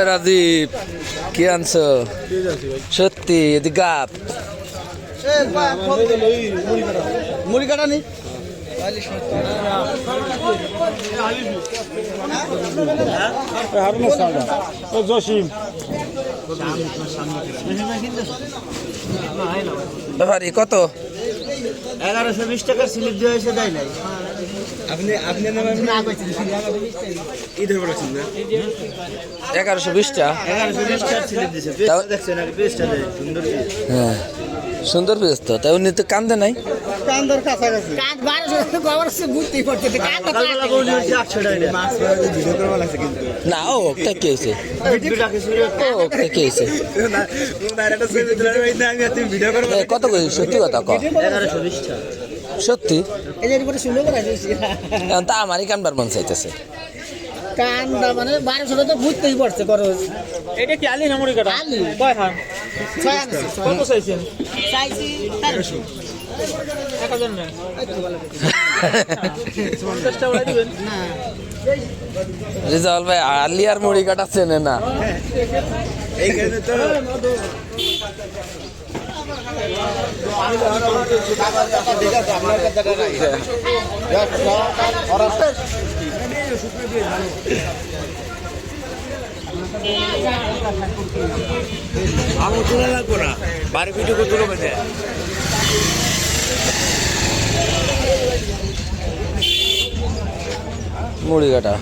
রাজীব কি আনছো সত্যি এদিকে গাপ মুড়ি কাটা নেই জসিম ব্যাপারি কত 1120 টাকার স্লিপ দিয়ে এসে দেয় নাই আপনি ঈদের পর আছেন না 1120টা 1120 টাকার স্লিপ দিয়েছে দেখছেন আর পেজটা সুন্দর হ্যাঁ সুন্দর পেজ তো তাই উনি তো কান্দে নাই কান্দর কাছাকাছি কাজ 1200 কভার সে বুঝতেই পারছে কাজ কালবেলা বলি হচ্ছে 800 টাকা মাছ ভিডিও করবা লাগছে কিন্তু না ও কি হইছে ভিডিওটাকে শুরু ও কি হইছে না এটা ছবি তুলে আমি তুমি ভিডিও করবা কত কই সত্যি কথা ক 1120 টাকা সত্যি এই যে রিপোর্ট শুনলো করে আসছি এখন তা আমারই কানবার মন চাইতেছে কান্দা মানে 1200 টাকা তো বুঝতেই পারছে খরচ এটা কি আলি না মুড়ি কাটা আলি কয় খান 6 আনছি কত চাইছেন চাইছি 1300 1000 না চেষ্টা করে দিবেন না রিজাল ভাই আলি আর মুড়ি কাটা চেনে না এইখানে তো আমি তুলে লাগবো না বাড়ি ভিডিও করে তুলে বেঁধে মুড়ি কাটা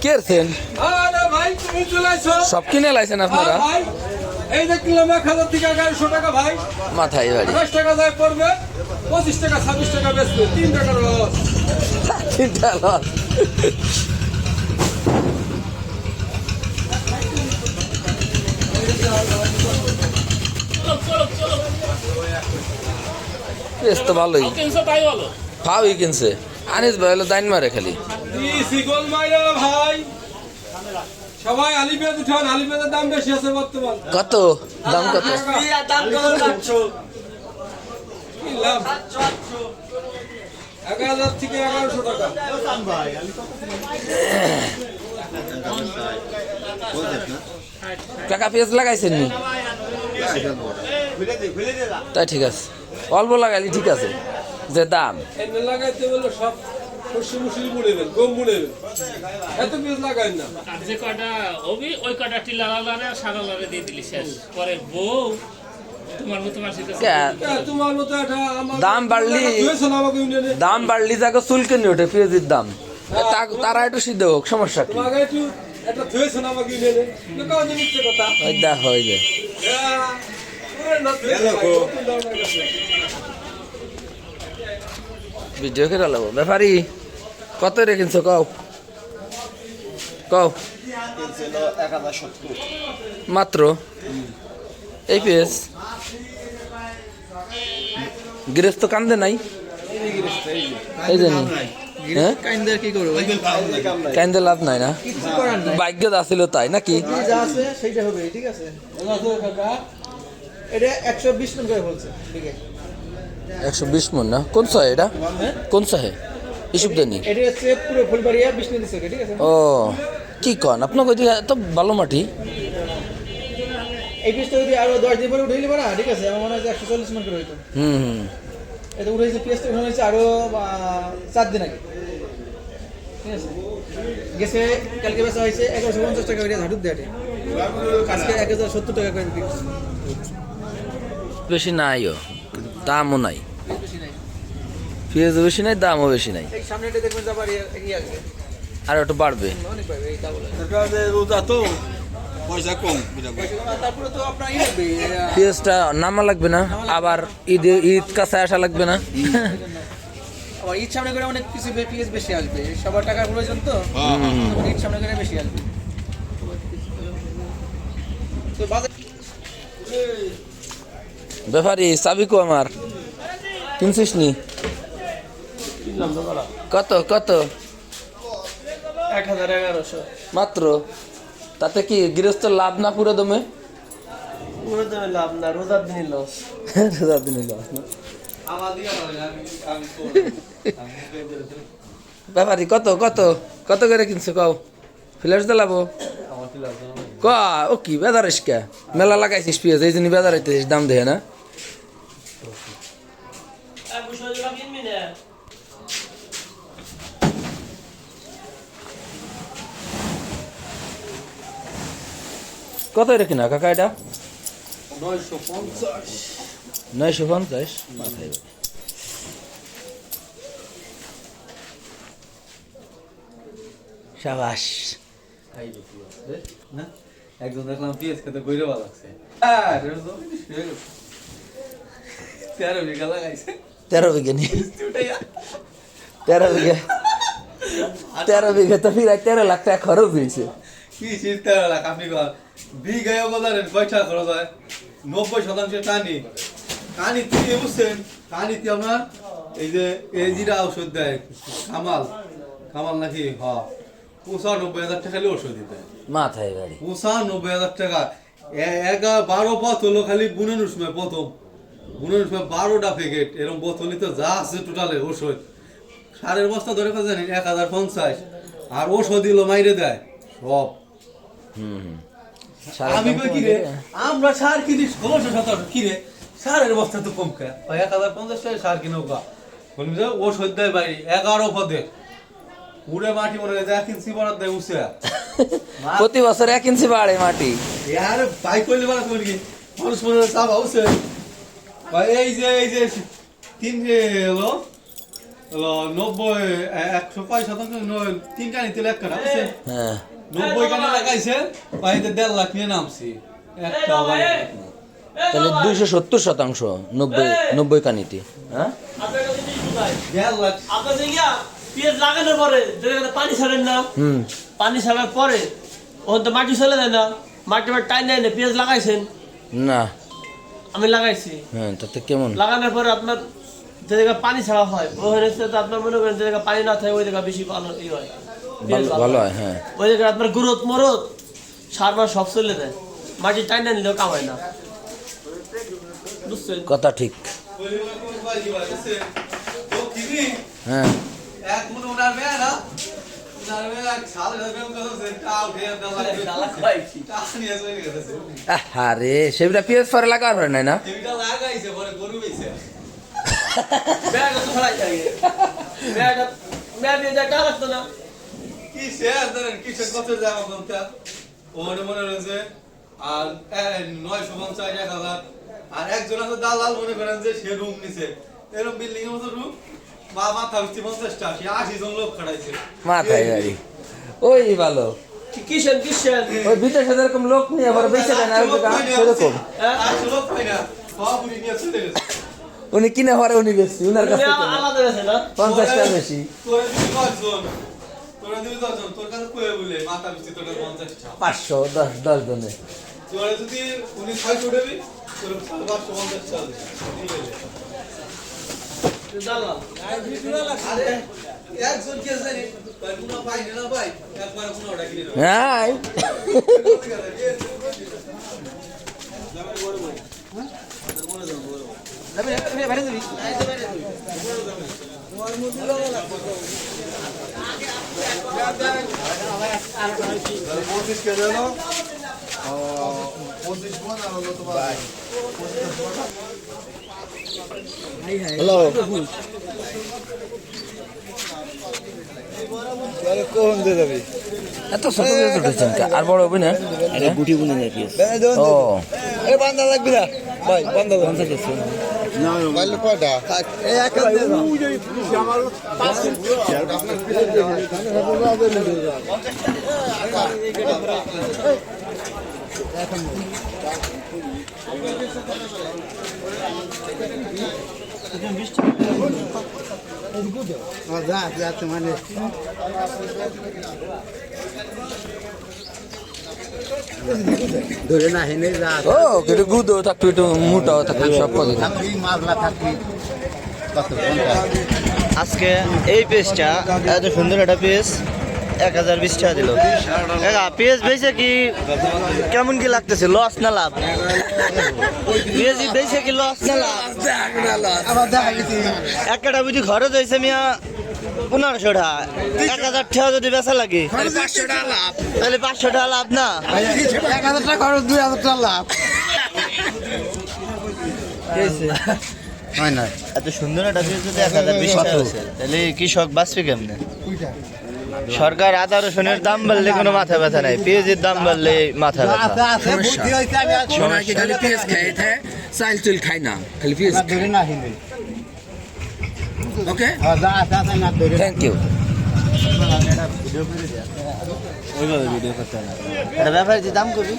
কেরছেন আরে ভাই তুমি চলে আইছো সব কিনে লাইছেন আপনারা ভাই এই যে কিলো 1000 থেকে 1100 টাকা ভাই মাথায় বাড়ি 10 টাকা যায় পড়বে 25 টাকা 26 টাকা বেচবে 3 টাকার লস চিন্তা লস বেশ তো ভালোই ফাউই কিনছে আনিস ভাই হলো দাইন মারে খালি সিগল মাইরা ভাই সবাই আলি পেঁয়াজ উঠান আলি পেঁয়াজের দাম বেশি আছে বর্তমান কত দাম কত দাম কত লাগছো কি লাভ 1000 থেকে 1100 টাকা কাকা পেঁয়াজ লাগাইছেন নি তাই ঠিক আছে অল্প লাগাইলি ঠিক আছে যে দাম এনে লাগাইতে বলে সব শস্য মুসলি বুড়েবেন গম বুড়েবেন এত পেঁয়াজ লাগাইন না আর যে কটা হবি ওই কটা টিলা লালারে আর সারা লারে দিয়ে দিলি শেষ পরে বউ তোমার মতো মাসি তোমার মতো একটা আমার দাম বাড়লি হয়েছে না আমাকে ইউনিয়নে দাম বাড়লি যাকে চুলকে ওঠে পেঁয়াজের দাম তারা একটু সিদ্ধ হোক সমস্যা কি তোমাকে একটু একটা ধুয়েছে না আমাকে ইউনিয়নে কাজ নিচ্ছে কথা ওই দেখ হয়ে যায় ভিডিও করে লাগবো ব্যাপারি কত রেখেছো কও কও মাত্র এই পেস গৃহস্থ কান্দে নাই এই জানি হ্যাঁ কি করব কান্দে লাভ নাই না ভাগ্য আসছিল তাই নাকি যা আছে সেইটা হবে ঠিক আছে এটা 120 মন করে বলছে ঠিক আছে 120 মন না কোন সাহে এটা কোন সাহে ইসুব দেনি এটা হচ্ছে পুরো ফুলবাড়িয়া বিষ্ণু দিছে ঠিক আছে ও কি কন আপনার কই এত ভালো মাটি এই পিসটা যদি আরো 10 দিন পরে উঠাইলে পারা ঠিক আছে আমার মনে হয় 140 মন করে হইতো হুম এটা উঠাইছে পিসটা উঠানো হয়েছে আরো 4 দিন আগে ঠিক আছে গেছে কালকে বেচা হয়েছে 1150 টাকা করে ঝাড়ু দেয় আজকে 1070 টাকা করে দিচ্ছে বেশি নাইও দামও নাই পেঁয়াজ বেশি নাই দামও বেশি নাই এই সামনেটা দেখবেন আবার এই আসবে আর একটু বাড়বে অনেক পাবে এই ডাবল রোজা তো পয়সা কম তারপরে তো আপনার ই লাগবে পেঁয়াজটা নামা লাগবে না আবার ঈদ কাছে আসা লাগবে না আবার ঈদ সামনে করে অনেক কিছু পিএস বেশি আসবে সবার টাকার প্রয়োজন তো ঈদ সামনে করে বেশি আসবে তো বাজার ব্যাপারি চাবি কো আমার কিনছিস নি দিলাম তো করা কত কত 1100 মাত্র? তাতে কি গৃহস্থ লাভ না পুরো দমে? পুরো দামে লাভ না, রোজার দিনই লস। রোজার দিনে লস না? ব্যাপারি কত কত কত করে কিনছো কও? ফ্ল্যাশ দিলাবো ক? ও কি বেদারিস কে? মেলা লাগাইছিস পেঁয়াজ, এই জন্য বেদারাইতেছিস, দাম দেয় না? কত রেখি না কাকা এটা? 950 মাথায়। শাবাশ। না একজন দেখলাম পিএস খেতে বইরে ভালো লাগছে। 13 বিঘা লাগাইছে। 13 বিঘা নি? 13 বিঘা, 13 বিঘা তো ফির 13 লাখ টাকা খরচ হয়েছে। কি 13 লাখ? আপনি বিঘায় বলারেন কয়টা খরচ হয়? 90% টানি কানি তুই বুঝছেন? কানিতে আপনার এই যে এই জিরা ঔষধ দেয় কামাল, কামাল নাকি? হ 95,000 টাকা খালি ওষুধ দিতে। মাথায় গাড়ি। 95,000 টাকা। 12 পথ হলো খালি বুনানোর সময়, প্রথম বুনানোর সময় 12টা প্যাকেট এরকম বোতলই তো যা আছে টোটালে ওষুধ। সারের বস্তা ধরে কথা জানি 1050, আর ওষুধ দিল মাইরে দেয় সব। আমি কই কি রে, আমরা সার কিনি 1600-1700, কি রে সারের বস্তা তো কম কে? 1050 টাকা সার কিনো গা বলবি যে ওষুধ দেয় বাইরে 11 পদে উড়ে মাটি মনে যায় 1 ইঞ্চি বরাদ দেয় উসে। প্রতি বছর 1 ইঞ্চি বাড়ে মাটি। यार भाई कोई ले वाला कोई नहीं মানুষ মনে সব হচ্ছে ভাই। এই যে 3 হলো 90 100% 3 কানি তেল এক কাটা আছে। হ্যাঁ 90 কানি লাগাইছে ভাই, 1.5 লাখ নিয়ে নামছি একটা ভাই। তাহলে 270%, 90 কানিতে। হ্যাঁ 1.5 লাখ আপনার গিয়া পেঁয়াজ লাগানোর পরে যেখানে পানি ছাড়েন না, পানি ছাড়ার পরে ওখান তো মাটি চলে যায় না, মাটি টাইম নেয় না, পেঁয়াজ লাগাইছেন? না আমি লাগাইছি। হ্যাঁ তাতে কেমন? লাগানোর পরে আপনার যে জায়গায় পানি ছাড়া হয় ওখানে তো আপনার মনে করেন যে জায়গায় পানি না থাকে ওই জায়গা বেশি ভালো ই হয়, পেঁয়াজ ভালো হয়। হ্যাঁ ওই জায়গায় আপনার গ্রোথ মরত সার মার সব চলে যায়, মাটি টাইম না নিলেও কামায় না, বুঝছেন? কথা ঠিক। হ্যাঁ এক মনে উনার মেয়ে না, উনার মেয়ে এক সাল এরকম করছে তাও দিয়ে তা নিয়ে চলে গেছে। আরে সেটা পেঁয়াজ পরে লাগার পরে নাই না? এটা লাগাইছে পরে গরু বেচে ব্যাগটা তো ফেলাই যায়, ব্যাগটা ব্যাগ দিয়ে যায় লাগতো না। কি শেয়ার ধরেন কি সে কত যাওয়া কোনটা ওর মনে রয়েছে। আর 950 1000, আর একজন আছে দালাল মনে করেন যে সে রুম নিছে, এরকম বিল্ডিং এর মতো রুম, মাথা হচ্ছে 50টা, সে 80 জন লোক খাড়াইছে মাথায় গাড়ি। ওই ভালো কিসেন ওই বিদেশে যেরকম লোক নিয়ে আবার বেঁচে দেয় না সেরকম। 8 লোক পাই না, সব উনি নিয়ে চলে গেছে। উনি কিনে পরে উনি বেশি, উনার কাছে আলাদা আছে না 50 টাকা বেশি। তোরা দিবি 10 জন, তোর কাছে কয়ে বলে মাথা বেশি তোর 50 টাকা 500 10 জনে। তোরা যদি উনি 600 দেবি তোর 550 টাকা দালাল। আরে একজন কে জানি ভাই কোনো পাই না ভাই, একবার কোনো ওটা কিনে নাও। হ্যাঁ হ্যালো কখন দিয়ে যাবি? এত ছোট করে উঠেছেন আর বড় হবে না? গুটি গুনে যায় পেঁয়াজ। ও এ বান্দা লাগবে না ভাই, বান্দা লাগবে কয়টা? এই এক হাত দিয়ে দাও। মানে ধরে না হেনে যা ও একটু গুদো থাকতো, একটু মোটাও থাকতো, সব পদে মাছলা থাকবি কত ঘন্টা আজকে এই পেজটা এত সুন্দর একটা পেজ 1020 টাকা দিল। পেজ বেচে কি কেমন কি লাগতেছে, লস না লাভ? পেজ বেচে কি লস না লাভ? একটা বুঝি খরচ হয়েছে মিয়া 1500 টাকা, 1000 টাকা যদি বেচা লাগে তাহলে 500 টাকা লাভ না? 1000 টাকা খরচ 2000 টাকা লাভ হয় না? এত সুন্দর একটা পেজ যদি 1020 টাকা আছে তাহলে কৃষক বাঁচবে কেমনে? সরকার আদা রসুনের দাম বাড়লে কোনো মাথা ব্যথা নাই, পেঁয়াজের দাম বাড়লে মাথা ব্যথা। সবাইকে খালি পেঁয়াজ খাই থাকে, চাল চুল খাই না, খালি পেঁয়াজ। ওকে, থ্যাংক ইউ। এটা ব্যাপারে যে দাম করবি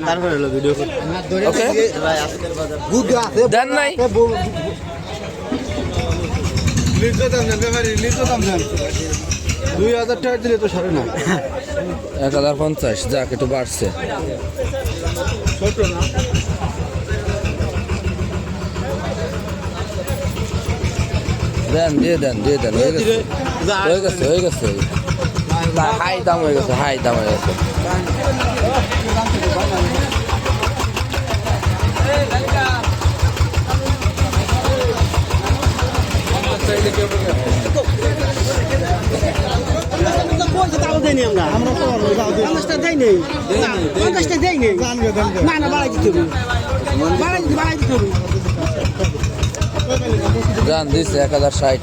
তারপরে হলো ভিডিও করতে। ওকে, ভাই আজকের বাজার দেন নাই। লিটার দাম দেন ব্যাপারী, লিটার দাম দেন 2000 টাকা দিলে তো সারে না। 1050, যাক একটু বাড়ছে। দেন, দিয়ে দেন, দিয়ে দেন। হয়ে গেছে, হয়ে গেছে, হয়ে গেছে। হাই দাম হয়ে গেছে, হাই দাম হয়ে গেছে। জান দিচ্ছে 1060।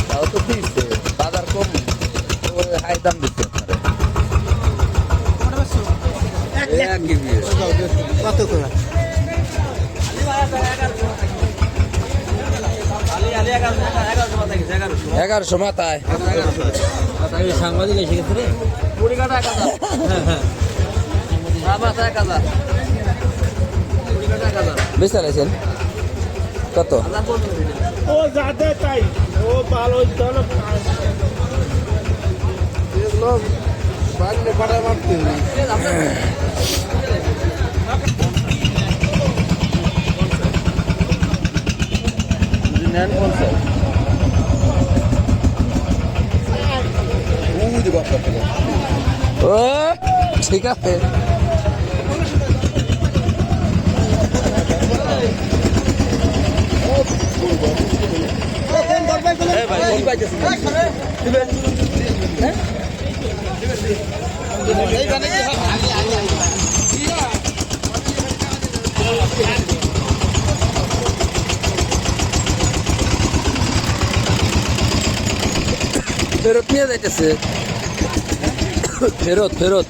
তাও তো দিচ্ছে, বাজার কম, হাই দাম দিচ্ছে কত করে? এগারোশো মাথায়। সাংবাদিক এসে গেছে রে, কুড়ি কাটা 1000, মাথা 1000, কুড়ি কাটা 1000 বেচা লাইছেন কত? ও যাতে তাই ও ভালো চলো এগুলো বাড়লে বাড়া মারতে নেন 50। ও ঠিক আছে। ফেরত নিয়ে যাইতেছে, ফেরত ফেরত।